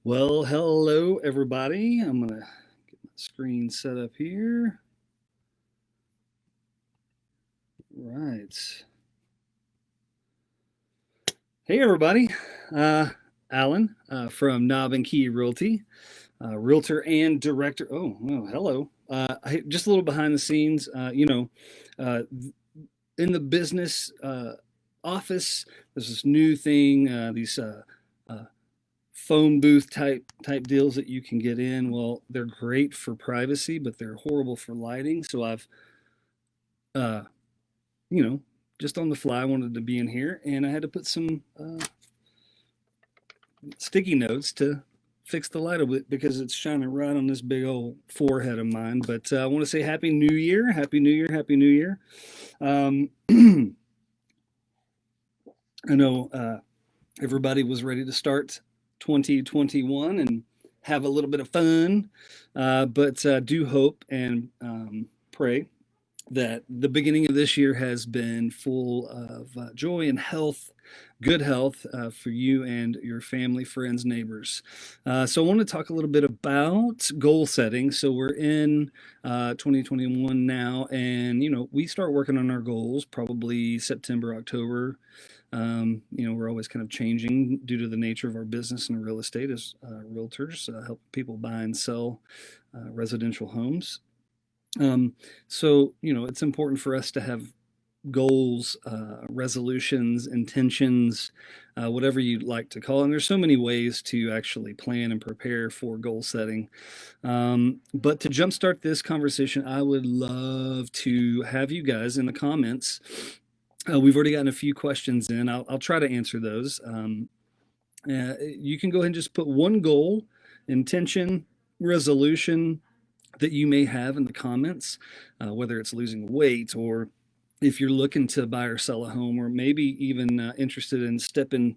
Well, hello everybody. I'm gonna get my screen set up here. Right. Hey everybody. Uh, Alan from Knob and Key Realty, realtor and director. Oh, hello. Just a little behind the scenes. Uh, in the business office, there's this new thing. These uh, phone booth type deals that you can get in. Well, they're great for privacy, but they're horrible for lighting. So I've, uh, you know, just on the fly wanted to be in here, and I had to put some sticky notes to fix the light a bit because it's shining right on this big old forehead of mine. But I want to say Happy New Year, Happy New Year, Happy New Year. I know everybody was ready to start 2021 and have a little bit of fun, but do hope and pray that the beginning of this year has been full of joy and health, good health for you and your family, friends, neighbors. So I want to talk a little bit about goal setting. So we're in 2021 now, and we start working on our goals probably September, October. We're always kind of changing due to the nature of our business and real estate as realtors, help people buy and sell residential homes. Um, so it's important for us to have goals, resolutions, intentions, whatever you'd like to call it. And there's so many ways to actually plan and prepare for goal setting. But to jumpstart this conversation, I would love to have you guys in the comments. We've already gotten a few questions in. I'll try to answer those. You can go ahead and just put one goal, intention, resolution that you may have in the comments, whether it's losing weight or if you're looking to buy or sell a home, or maybe even interested in stepping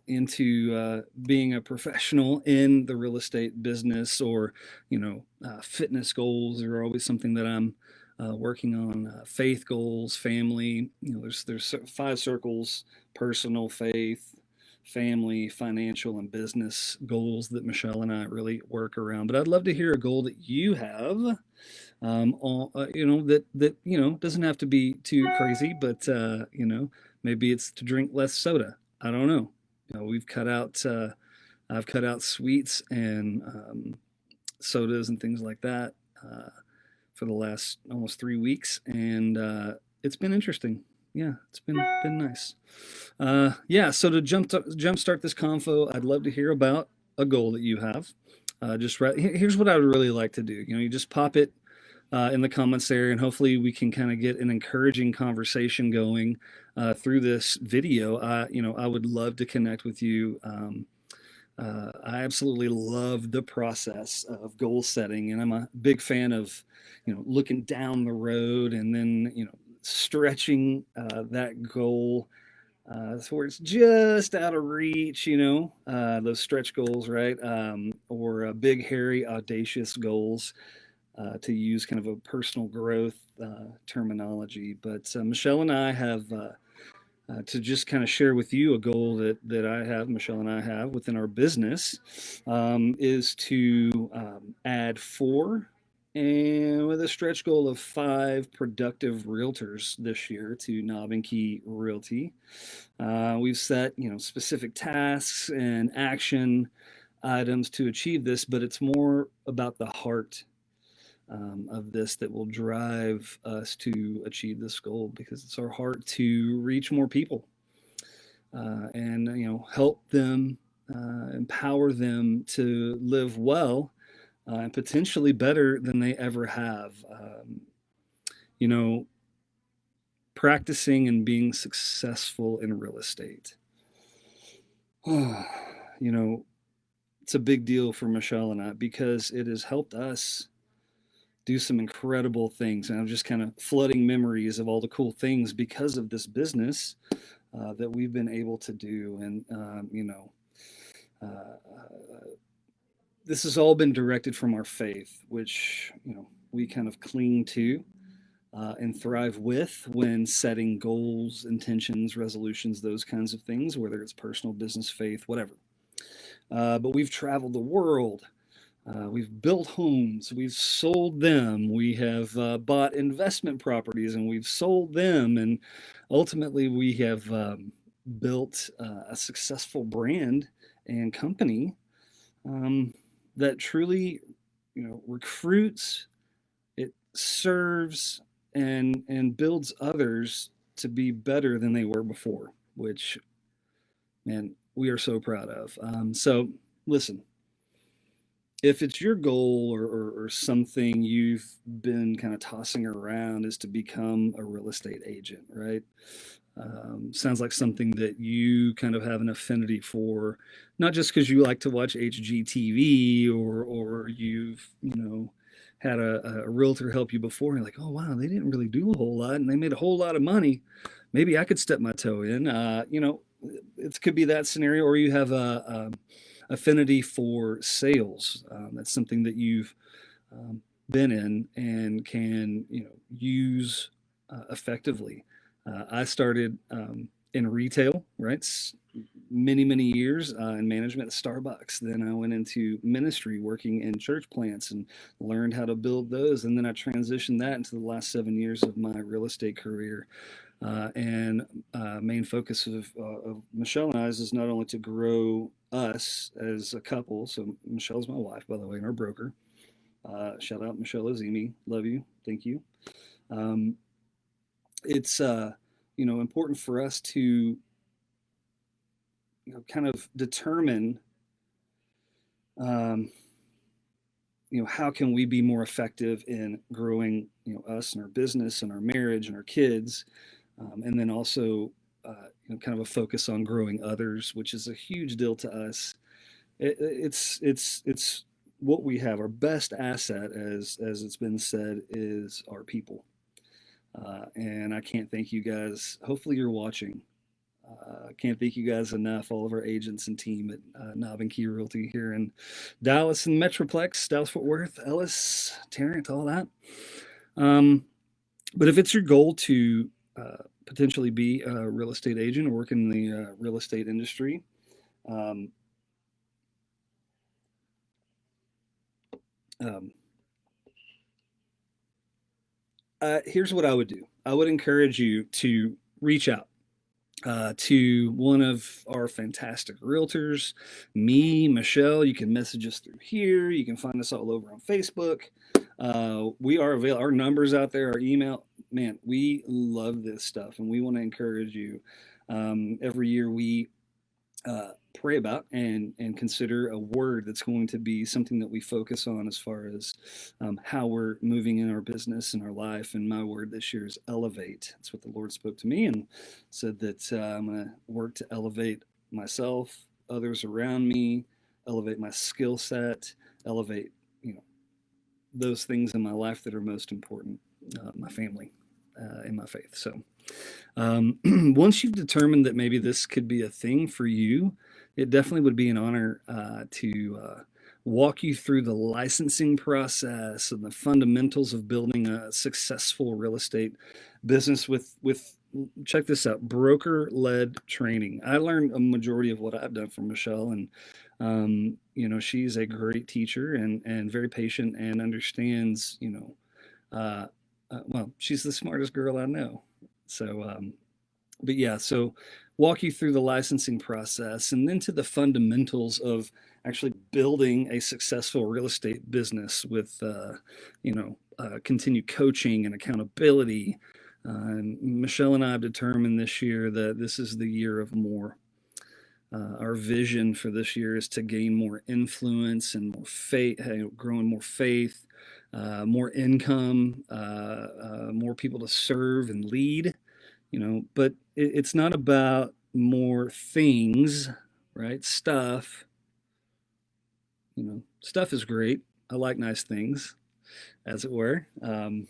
into being a professional in the real estate business, or fitness goals are always something that I'm working on. Faith goals, family. There's five circles: personal, faith, family, financial, and business goals that Michelle and I really work around. But I'd love to hear a goal that you have. That doesn't have to be too crazy, but maybe it's to drink less soda. I don't know. We've cut out. I've cut out sweets and sodas and things like that for the last almost 3 weeks, and it's been interesting. Yeah, it's been nice. Yeah, so to jumpstart this convo, I'd love to hear about a goal that you have. Here's what I would really like to do. You just pop it in the comments there, and hopefully we can kind of get an encouraging conversation going through this video. I would love to connect with you. I absolutely love the process of goal setting, and I'm a big fan of, looking down the road and then, stretching that goal so where it's just out of reach, those stretch goals, right? Or big, hairy, audacious goals to use kind of a personal growth terminology. But Michelle and I have to just kind of share with you a goal that I have, Michelle and I have within our business, is to add four and with a stretch goal of five productive realtors this year to Knob and Key Realty. We've set, specific tasks and action items to achieve this, but it's more about the heart of this that will drive us to achieve this goal, because it's our heart to reach more people and help them, empower them to live well and potentially better than they ever have. You know, Practicing and being successful in real estate. you know, it's a big deal for Michelle and I because it has helped us do some incredible things. And I'm just kind of flooding memories of all the cool things because of this business that we've been able to do. And, this has all been directed from our faith, which, we kind of cling to and thrive with when setting goals, intentions, resolutions, those kinds of things, whether it's personal, business, faith, whatever. but we've traveled the world. We've built homes, we've sold them, we have bought investment properties and we've sold them, and ultimately we have built a successful brand and company um, that truly, recruits, it serves, and builds others to be better than they were before, which, man, we are so proud of. So, listen, if it's your goal or something you've been kind of tossing around is to become a real estate agent, right? Sounds like something that you kind of have an affinity for, not just because you like to watch HGTV or you've, had a realtor help you before. You're like, oh, wow, they didn't really do a whole lot and they made a whole lot of money. Maybe I could step my toe in. It could be that scenario, or you have a affinity for sales. That's something that you've been in and can use effectively. I started in retail, right? Many years in management at Starbucks. Then I went into ministry, working in church plants, and learned how to build those. And then I transitioned that into the last 7 years of my real estate career. And main focus of Michelle and I is not only to grow us as a couple. So Michelle's my wife, by the way, and our broker. Shout out Michelle Azimi. Love you. Thank you. Um, it's important for us to kind of determine um, how can we be more effective in growing us and our business and our marriage and our kids, and then also kind of a focus on growing others, which is a huge deal to us. It's what we have. Our best asset, as it's been said, is our people. And I can't thank you guys. Hopefully, you're watching. I can't thank you guys enough, all of our agents and team at Knob and Key Realty here in Dallas and Metroplex, Dallas Fort Worth, Ellis, Tarrant, all that. Um, but if it's your goal to potentially be a real estate agent or work in the real estate industry, um, um, here's what I would do. I would encourage you to reach out to one of our fantastic realtors, me, Michelle. You can message us through here. You can find us all over on Facebook. We are available. Our numbers out there, our email. Man, we love this stuff, and we want to encourage you. Every year we pray about and consider a word that's going to be something that we focus on as far as how we're moving in our business and our life. And my word this year is elevate. That's what the Lord spoke to me and said that I'm going to work to elevate myself, others around me, elevate my skill set, elevate those things in my life that are most important, my family and my faith. So once you've determined that maybe this could be a thing for you, it definitely would be an honor to walk you through the licensing process and the fundamentals of building a successful real estate business with check this out, broker-led training. I learned a majority of what I've done from Michelle, and she's a great teacher and very patient and understands, well, she's the smartest girl I know. So, but yeah, so walk you through the licensing process and then to the fundamentals of actually building a successful real estate business with, continued coaching and accountability. Michelle and I have determined this year that this is the year of more. Our vision for this year is to gain more influence and more faith, growing more faith, more income, more people to serve and lead. But it's not about more things, right? Stuff is great. I like nice things, as it were. I'm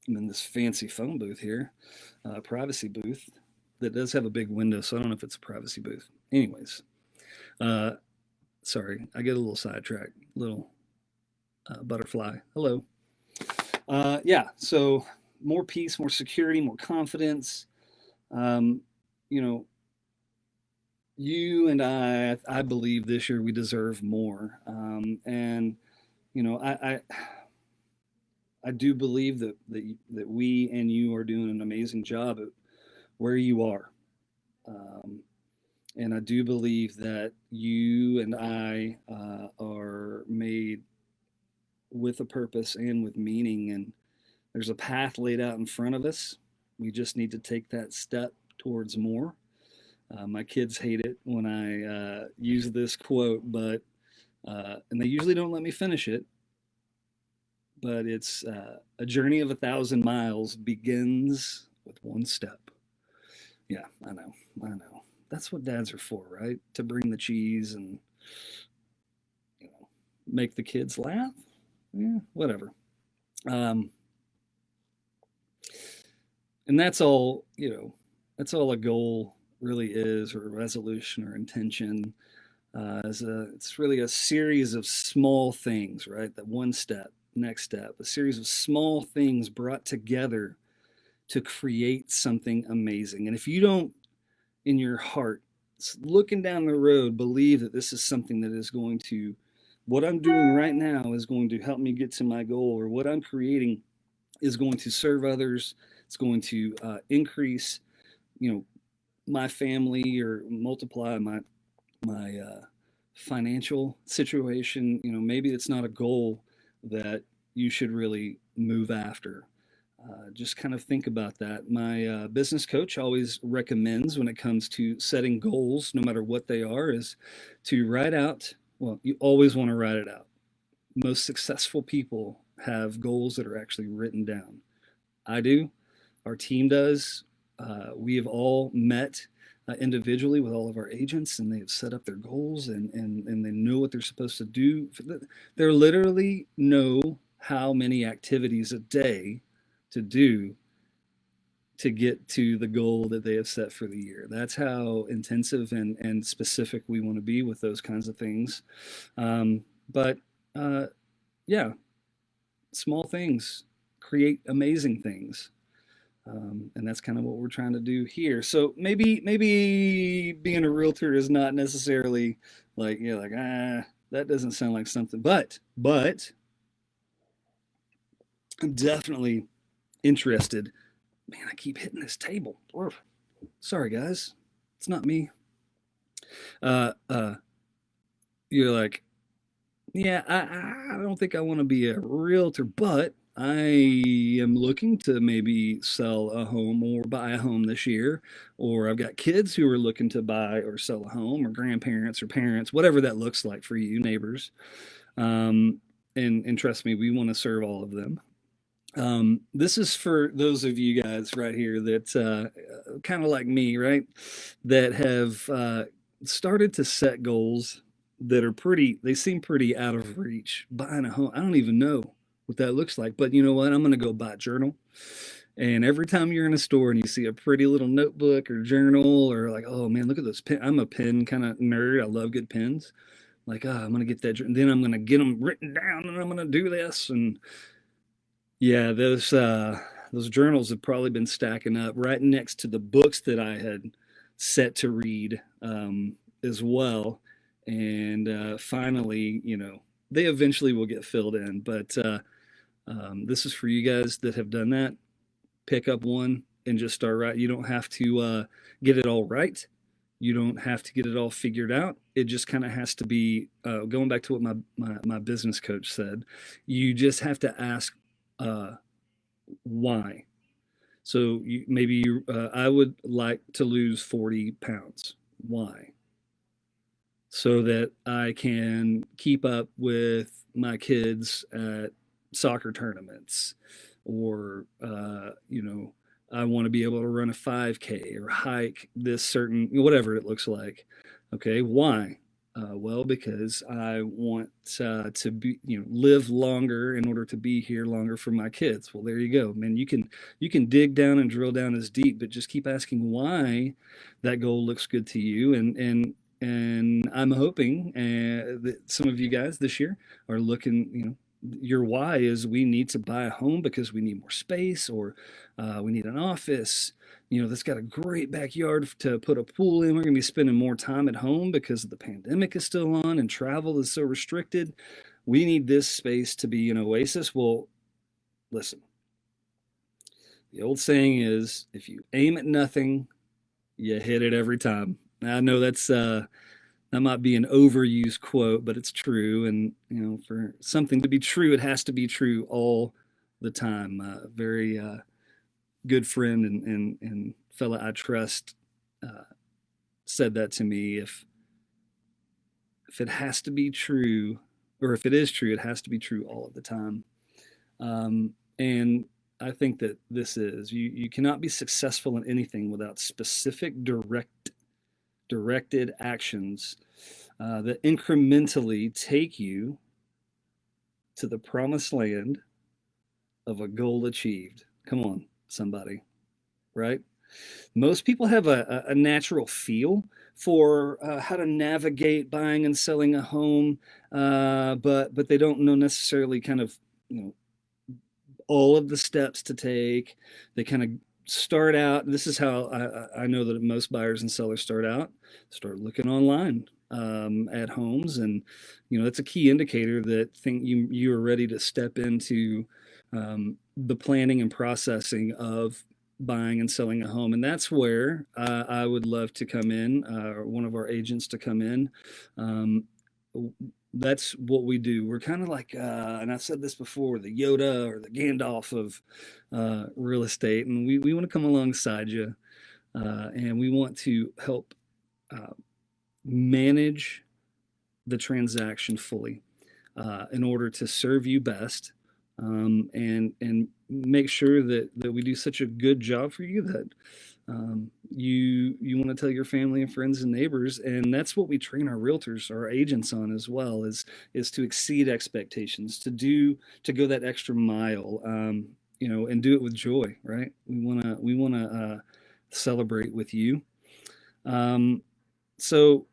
in this fancy phone booth here, privacy booth that does have a big window, so I don't know if it's a privacy booth. Anyways, uh, sorry, I get a little sidetracked. Little butterfly. Hello. Yeah, so more peace, more security, more confidence. Um, you know, You and I believe this year we deserve more. And you know, I do believe that we and you are doing an amazing job at where you are. Um, and I do believe that you and I are made with a purpose and with meaning, and there's a path laid out in front of us. We just need to take that step towards more. My kids hate it when I use this quote, but and they usually don't let me finish it. But it's a journey of 1,000 miles begins with one step. Yeah, I know. That's what dads are for, right? To bring the cheese and you know make the kids laugh. Yeah, whatever. Um, and that's all that's all a goal really is, or a resolution or intention. It's really a series of small things, right? That one step, next step, a series of small things brought together to create something amazing. And if you don't, in your heart, looking down the road, believe that this is something that is going to, what I'm doing right now is going to help me get to my goal, or what I'm creating is going to serve others, it's going to increase, you know, my family, or multiply my financial situation. You know, maybe it's not a goal that you should really move after. Just kind of think about that. My business coach always recommends, when it comes to setting goals, no matter what they are, is to write out. Well, you always want to write it out. Most successful people have goals that are actually written down. I do. Our team does. We have all met individually with all of our agents, and they have set up their goals, and they know what they're supposed to do. They literally know how many activities a day to do to get to the goal that they have set for the year. That's how intensive and specific we want to be with those kinds of things. But yeah, small things create amazing things. And that's kind of what we're trying to do here. So maybe being a realtor is not necessarily like, you're like, that doesn't sound like something. But I'm definitely interested. Man, I keep hitting this table. Sorry guys, it's not me. Uh, uh, you're like, yeah, I don't think I want to be a realtor, but I am looking to maybe sell a home or buy a home this year. Or I've got kids who are looking to buy or sell a home, or grandparents or parents, whatever that looks like for you, neighbors. Um, and trust me, we want to serve all of them. This is for those of you guys right here that kind of like me, right? That have started to set goals that are pretty, they seem pretty out of reach. Buying a home, I don't even know what that looks like, but you know what? I'm going to go buy a journal. And every time you're in a store and you see a pretty little notebook or journal, or like, oh man, look at those pen. I'm a pen kind of nerd. I love good pens. Like, I'm going to get that, and then I'm going to get them written down, and I'm going to do this. And yeah, those journals have probably been stacking up right next to the books that I had set to read as well. And finally, they eventually will get filled in. But this is for you guys that have done that. Pick up one and just start right. You don't have to get it all right. You don't have to get it all figured out. It just kind of has to be going back to what my business coach said. You just have to ask uh, why. So I would like to lose 40 pounds. Why? So that I can keep up with my kids at soccer tournaments, or I want to be able to run a 5K or hike this certain, whatever it looks like. Okay, why? Well, because I want to be, live longer in order to be here longer for my kids. Well, there you go, man. You can dig down and drill down as deep, but just keep asking why that goal looks good to you. And I'm hoping that some of you guys this year are looking, your why is we need to buy a home because we need more space, or we need an office, that's got a great backyard to put a pool in. We're going to be spending more time at home because the pandemic is still on and travel is so restricted. We need this space to be an oasis. Well, listen, the old saying is, if you aim at nothing, you hit it every time. I know that might be an overused quote, but it's true. And for something to be true, it has to be true all the time. Very good friend and fella I trust uh, said that to me. If it has to be true, or if it is true, it has to be true all of the time. And I think that this is you cannot be successful in anything without specific directed actions that incrementally take you to the promised land of a goal achieved. Come on, somebody, right? Most people have a natural feel for how to navigate buying and selling a home, but they don't know necessarily kind of you know all of the steps to take. They kind of start out. This is how I know that most buyers and sellers start out. Start looking online at homes, and that's a key indicator that think you are ready to step into the planning and processing of buying and selling a home. And that's where I would love to come in, or one of our agents to come in. Um, that's what we do. We're kind of like, and I've said this before, the Yoda or the Gandalf of real estate. And we want to come alongside you, and we want to help uh, manage the transaction fully in order to serve you best, and make sure that we do such a good job for you that you want to tell your family and friends and neighbors. And that's what we train our realtors, our agents on as well, is to exceed expectations, to go that extra mile, and do it with joy, right? We want to celebrate with you. um, so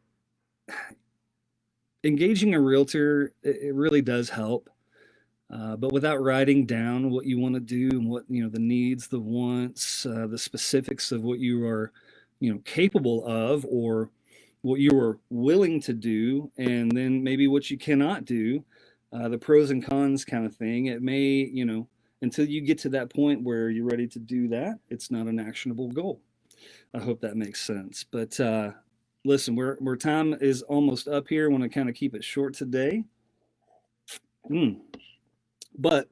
engaging a realtor, it really does help, but without writing down what you want to do and what the needs, the wants, the specifics of what you are capable of, or what you are willing to do, and then maybe what you cannot do, the pros and cons kind of thing. It may, until you get to that point where you're ready to do that, it's not an actionable goal. I hope that makes sense. But listen, we're time is almost up here. I want to kind of keep it short today. Mm. But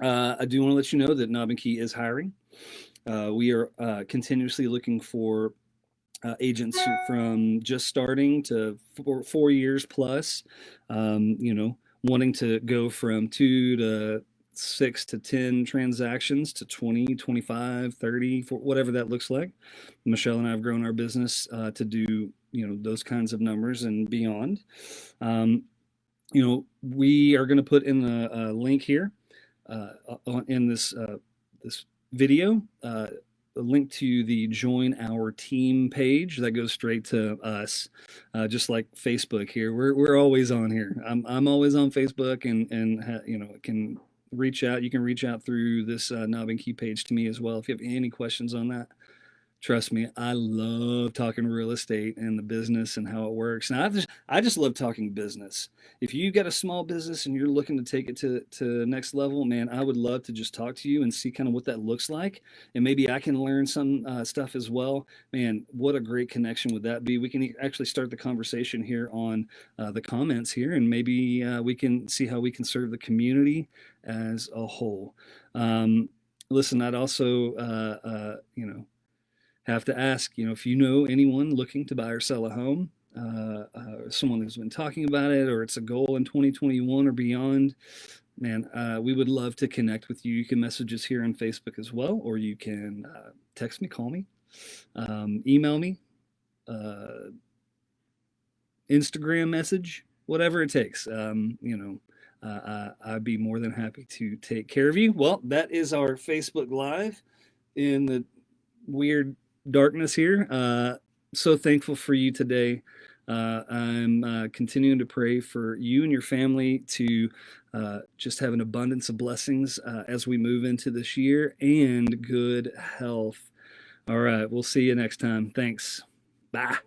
I do want to let you know that Knob and Key is hiring. We are continuously looking for agents from just starting to 4 years plus, wanting to go from 2 to 6 to 10 transactions to 20, 25, 30, for whatever that looks like. Michelle and I have grown our business to do, those kinds of numbers and beyond. Um, we are going to put in the link here in this video, a link to the join our team page that goes straight to us, just like Facebook here. We're always on here. I'm always on Facebook, and can reach out. You can reach out through this Knob and Key page to me as well if you have any questions on that. Trust me, I love talking real estate and the business and how it works. And I just love talking business. If you got a small business and you're looking to take it to the next level, man, I would love to just talk to you and see kind of what that looks like. And maybe I can learn some stuff as well. Man, what a great connection would that be? We can actually start the conversation here on the comments here, and maybe we can see how we can serve the community as a whole. Um, Listen, I'd also, have to ask, if you know anyone looking to buy or sell a home, someone who's been talking about it, or it's a goal in 2021 or beyond, man, we would love to connect with you. You can message us here on Facebook as well, or you can text me, call me, email me, uh, Instagram message, whatever it takes. I'd be more than happy to take care of you. Well, that is our Facebook Live in the weird darkness here. So thankful for you today. I'm continuing to pray for you and your family to just have an abundance of blessings as we move into this year and good health. All right, we'll see you next time. Thanks. Bye.